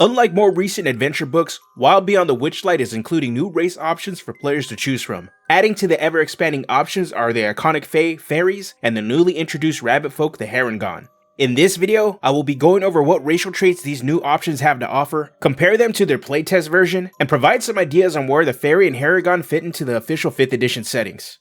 Unlike more recent adventure books, Wild Beyond the Witchlight is including new race options for players to choose from. Adding to the ever-expanding options are the iconic Fae, fairies, and the newly introduced rabbitfolk, the Harengon. In this video, I will be going over what racial traits these new options have to offer, compare them to their playtest version, and provide some ideas on where the Fairy and Haregon fit into the official 5th edition settings.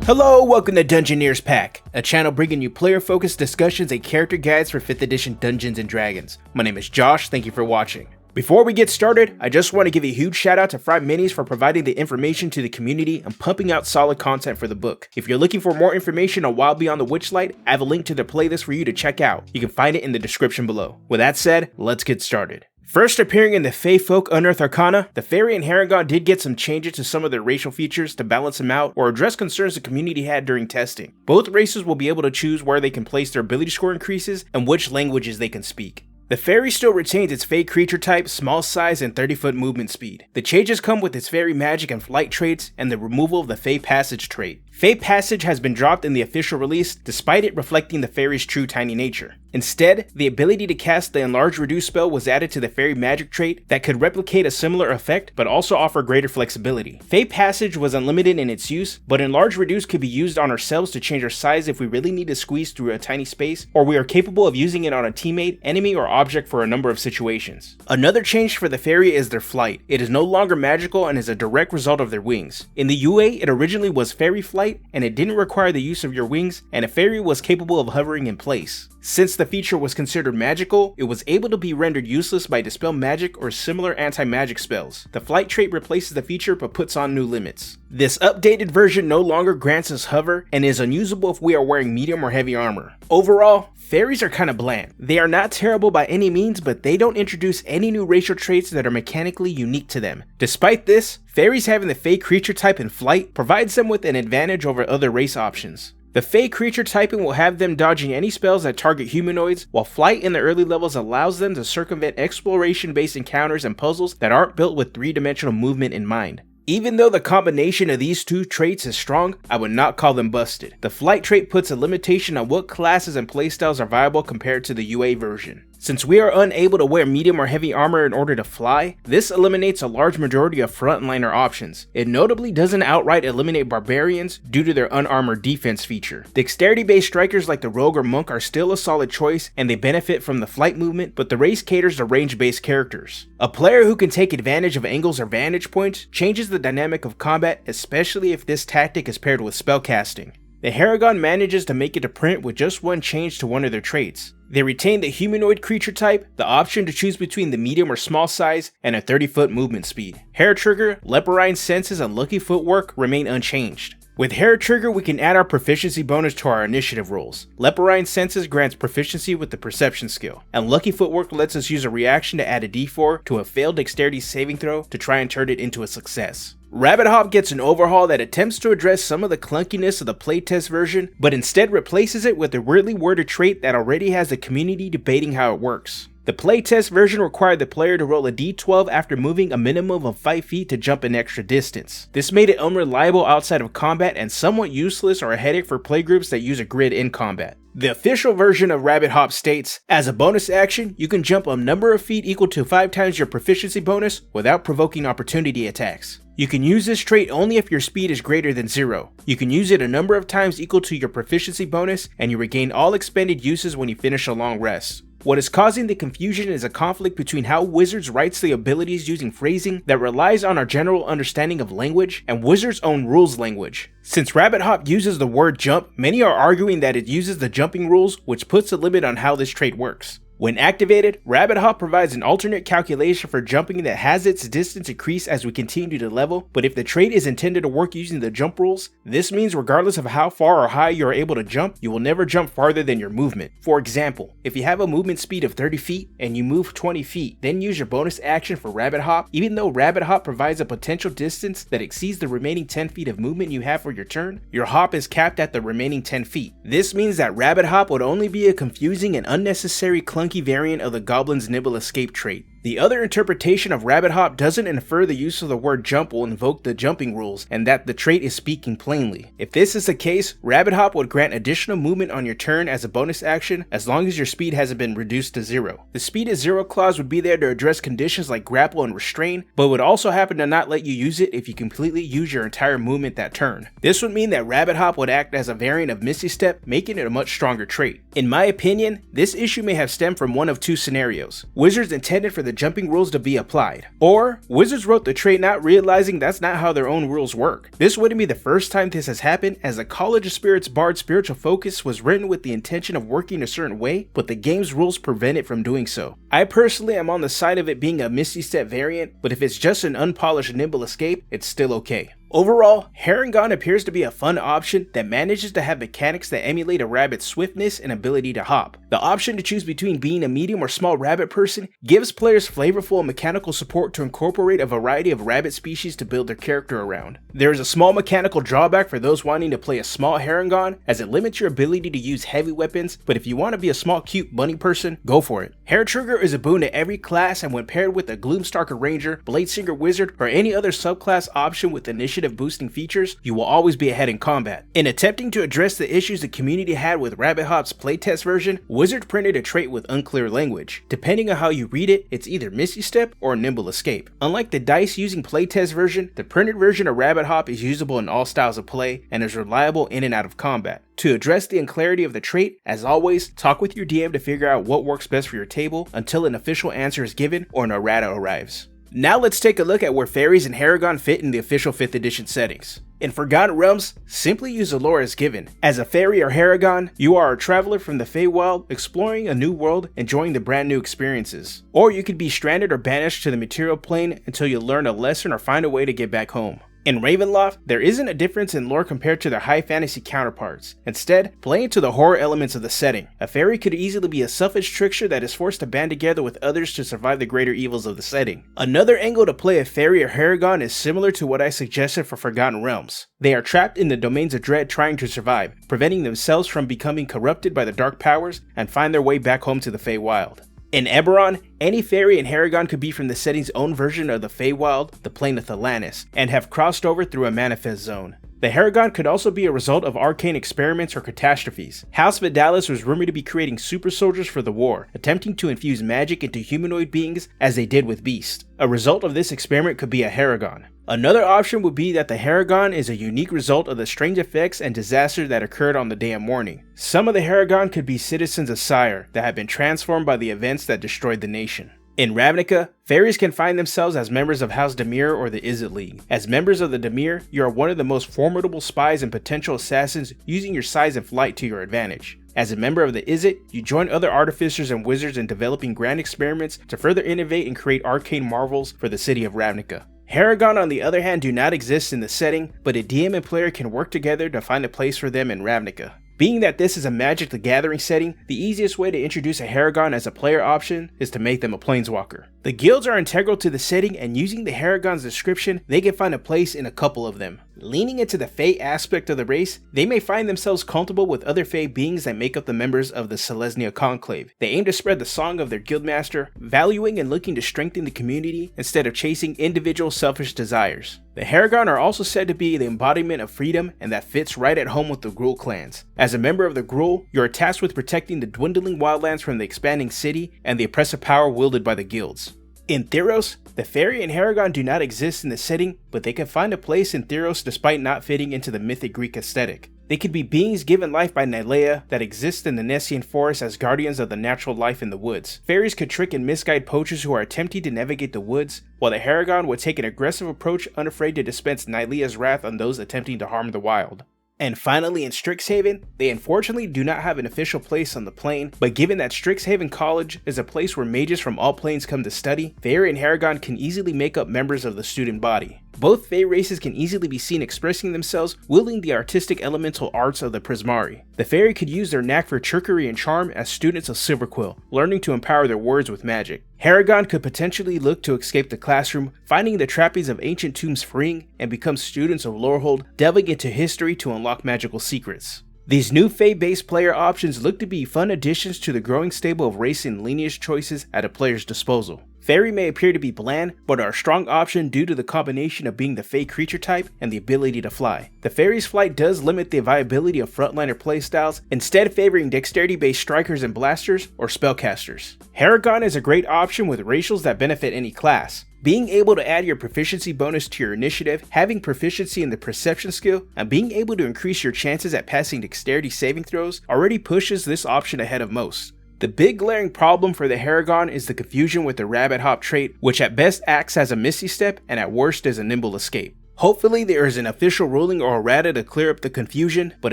Hello, welcome to Dungeoneers Pack, a channel bringing you player-focused discussions and character guides for 5th edition Dungeons & Dragons. My name is Josh, thank you for watching. Before we get started, I just want to give a huge shout out to FryMini for providing the information to the community and pumping out solid content for the book. If you're looking for more information on Wild Beyond the Witchlight, I have a link to their playlist for you to check out. You can find it in the description below. With that said, let's get started. First appearing in the Fae Folk Unearthed Arcana, the Fairy and Haregon did get some changes to some of their racial features to balance them out or address concerns the community had during testing. Both races will be able to choose where they can place their ability score increases and which languages they can speak. The Fairy still retains its Fae creature type, small size, and 30-foot movement speed. The changes come with its Fairy magic and flight traits and the removal of the Fae passage trait. Fae passage has been dropped in the official release despite it reflecting the Fairy's true tiny nature. Instead, the ability to cast the Enlarge Reduce spell was added to the Fairy magic trait that could replicate a similar effect but also offer greater flexibility. Fae passage was unlimited in its use, but Enlarge Reduce could be used on ourselves to change our size if we really need to squeeze through a tiny space, or we are capable of using it on a teammate, enemy, or object for a number of situations. Another change for the Fairy is their flight. It is no longer magical and is a direct result of their wings. In the UA, it originally was Fairy flight, and it didn't require the use of your wings, and a Fairy was capable of hovering in place. Since the feature was considered magical, it was able to be rendered useless by Dispel Magic or similar anti-magic spells. The flight trait replaces the feature but puts on new limits. This updated version no longer grants us hover and is unusable if we are wearing medium or heavy armor. Overall, Fairies are kinda bland. They are not terrible by any means, but they don't introduce any new racial traits that are mechanically unique to them. Despite this, Fairies having the Fae creature type and flight provides them with an advantage over other race options. The Fae creature typing will have them dodging any spells that target humanoids, while flight in the early levels allows them to circumvent exploration-based encounters and puzzles that aren't built with 3-dimensional movement in mind. Even though the combination of these two traits is strong, I would not call them busted. The flight trait puts a limitation on what classes and playstyles are viable compared to the UA version. Since we are unable to wear medium or heavy armor in order to fly, this eliminates a large majority of frontliner options. It notably doesn't outright eliminate barbarians due to their unarmored defense feature. Dexterity-based strikers like the rogue or monk are still a solid choice and they benefit from the flight movement, but the race caters to range-based characters. A player who can take advantage of angles or vantage points changes the dynamic of combat, especially if this tactic is paired with spellcasting. The Harengon manages to make it to print with just one change to one of their traits. They retain the humanoid creature type, the option to choose between the medium or small size, and a 30-foot movement speed. Hair Trigger, Leporine Senses, and Lucky Footwork remain unchanged. With Hair Trigger, we can add our proficiency bonus to our initiative rolls. Leporine Senses grants proficiency with the perception skill, and Lucky Footwork lets us use a reaction to add a d4 to a failed dexterity saving throw to try and turn it into a success. Rabbit Hop gets an overhaul that attempts to address some of the clunkiness of the playtest version, but instead replaces it with a weirdly worded trait that already has the community debating how it works. The playtest version required the player to roll a d12 after moving a minimum of 5 feet to jump an extra distance. This made it unreliable outside of combat and somewhat useless or a headache for playgroups that use a grid in combat. The official version of Rabbit Hop states, as a bonus action, you can jump a number of feet equal to 5 times your proficiency bonus without provoking opportunity attacks. You can use this trait only if your speed is greater than 0. You can use it a number of times equal to your proficiency bonus, and you regain all expended uses when you finish a long rest. What is causing the confusion is a conflict between how Wizards writes the abilities using phrasing that relies on our general understanding of language and Wizards' own rules language. Since Rabbit Hop uses the word jump, many are arguing that it uses the jumping rules, which puts a limit on how this trait works. When activated, Rabbit Hop provides an alternate calculation for jumping that has its distance increase as we continue to level, but if the trait is intended to work using the jump rules, this means regardless of how far or high you are able to jump, you will never jump farther than your movement. For example, if you have a movement speed of 30 feet and you move 20 feet, then use your bonus action for Rabbit Hop, even though Rabbit Hop provides a potential distance that exceeds the remaining 10 feet of movement you have for your turn, your hop is capped at the remaining 10 feet. This means that Rabbit Hop would only be a confusing and unnecessary clunky variant of the Goblin's Nibble Escape trait. The other interpretation of rabbit hop doesn't infer the use of the word jump will invoke the jumping rules and that the trait is speaking plainly. If this is the case, rabbit hop would grant additional movement on your turn as a bonus action as long as your speed hasn't been reduced to 0. The speed is 0 clause would be there to address conditions like grapple and restrain, but would also happen to not let you use it if you completely use your entire movement that turn. This would mean that rabbit hop would act as a variant of Misty Step, making it a much stronger trait. In my opinion, this issue may have stemmed from one of two scenarios. Wizards intended for the jumping rules to be applied, or Wizards wrote the trait not realizing that's not how their own rules work. This wouldn't be the first time this has happened, as the College of Spirits Bard Spiritual Focus was written with the intention of working a certain way, but the game's rules prevent it from doing so. I personally am on the side of it being a Misty Step variant, but if it's just an unpolished nimble escape, it's still okay. Overall, Harengon appears to be a fun option that manages to have mechanics that emulate a rabbit's swiftness and ability to hop. The option to choose between being a medium or small rabbit person gives players flavorful and mechanical support to incorporate a variety of rabbit species to build their character around. There is a small mechanical drawback for those wanting to play a small Harengon, as it limits your ability to use heavy weapons, but if you want to be a small cute bunny person, go for it. Hair Trigger is a boon to every class, and when paired with a Gloomstalker Ranger, Bladesinger Wizard, or any other subclass option with initiative boosting features, you will always be ahead in combat. In attempting to address the issues the community had with Rabbit Hop's playtest version, Wizard printed a trait with unclear language. Depending on how you read it, it's either Misty Step or Nimble Escape. Unlike the dice using playtest version, the printed version of Rabbit Hop is usable in all styles of play and is reliable in and out of combat. To address the unclarity of the trait, as always, talk with your DM to figure out what works best for your table until an official answer is given or an errata arrives. Now let's take a look at where Fairies and Haregon fit in the official 5th edition settings. In Forgotten Realms, simply use the lore as given. As a fairy or Haregon, you are a traveler from the Feywild, exploring a new world, enjoying the brand new experiences. Or you could be stranded or banished to the material plane until you learn a lesson or find a way to get back home. In Ravenloft, there isn't a difference in lore compared to their high fantasy counterparts. Instead, play into the horror elements of the setting. A fairy could easily be a selfish trickster that is forced to band together with others to survive the greater evils of the setting. Another angle to play a fairy or Haregon is similar to what I suggested for Forgotten Realms. They are trapped in the domains of dread trying to survive, preventing themselves from becoming corrupted by the dark powers and find their way back home to the Feywild. In Eberron, any fairy and Haregon could be from the setting's own version of the Feywild, the plane of Thelanis, and have crossed over through a manifest zone. The Haregon could also be a result of arcane experiments or catastrophes. House Vidalis was rumored to be creating super soldiers for the war, attempting to infuse magic into humanoid beings as they did with Beast. A result of this experiment could be a Haregon. Another option would be that the Haregon is a unique result of the strange effects and disasters that occurred on the day of mourning. Some of the Haregon could be citizens of Sire that have been transformed by the events that destroyed the nation. In Ravnica, fairies can find themselves as members of House Demir or the Izzet League. As members of the Demir, you are one of the most formidable spies and potential assassins, using your size and flight to your advantage. As a member of the Izzet, you join other artificers and wizards in developing grand experiments to further innovate and create arcane marvels for the city of Ravnica. Haregon, on the other hand, do not exist in the setting, but a DM and player can work together to find a place for them in Ravnica. Being that this is a Magic the Gathering setting, the easiest way to introduce a Haregon as a player option is to make them a Planeswalker. The guilds are integral to the setting, and using the Haregon's description, they can find a place in a couple of them. Leaning into the Fae aspect of the race, they may find themselves comfortable with other Fae beings that make up the members of the Selesnya Conclave. They aim to spread the song of their guildmaster, valuing and looking to strengthen the community instead of chasing individual selfish desires. The Haregon are also said to be the embodiment of freedom, and that fits right at home with the Gruul clans. As a member of the Gruul, you are tasked with protecting the dwindling wildlands from the expanding city and the oppressive power wielded by the guilds. In Theros, the Fairy and Haregon do not exist in the setting, but they can find a place in Theros despite not fitting into the mythic Greek aesthetic. They could be beings given life by Nylea that exist in the Nessian forest as guardians of the natural life in the woods. Fairies could trick and misguide poachers who are attempting to navigate the woods, while the Haregon would take an aggressive approach, unafraid to dispense Nylea's wrath on those attempting to harm the wild. And finally, in Strixhaven, they unfortunately do not have an official place on the plane, but given that Strixhaven College is a place where mages from all planes come to study, Fairy and Haregon can easily make up members of the student body. Both Fae races can easily be seen expressing themselves, wielding the artistic elemental arts of the Prismari. The Fairy could use their knack for trickery and charm as students of Silverquill, learning to empower their words with magic. Haregon could potentially look to escape the classroom, finding the trappings of ancient tombs freeing, and become students of Lorehold, delving into history to unlock magical secrets. These new Fae-based player options look to be fun additions to the growing stable of race and lineage choices at a player's disposal. Fairy may appear to be bland, but are a strong option due to the combination of being the Fae creature type and the ability to fly. The Fairy's flight does limit the viability of frontliner playstyles, instead favoring dexterity-based strikers and blasters or spellcasters. Harengon is a great option with racials that benefit any class. Being able to add your proficiency bonus to your initiative, having proficiency in the perception skill, and being able to increase your chances at passing dexterity saving throws already pushes this option ahead of most. The big glaring problem for the Harengon is the confusion with the rabbit hop trait, which at best acts as a misty step and at worst is a nimble escape. Hopefully there is an official ruling or errata to clear up the confusion, but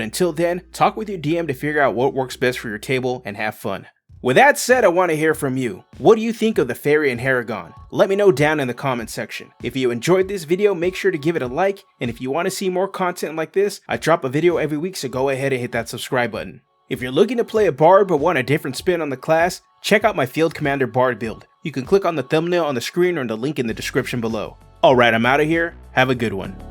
until then, talk with your DM to figure out what works best for your table and have fun. With that said, I want to hear from you. What do you think of the Fairy and Haregon? Let me know down in the comment section. If you enjoyed this video, make sure to give it a like, and if you want to see more content like this, I drop a video every week, so go ahead and hit that subscribe button. If you're looking to play a bard but want a different spin on the class, check out my Field Commander bard build. You can click on the thumbnail on the screen or the link in the description below. Alright, I'm out of here. Have a good one.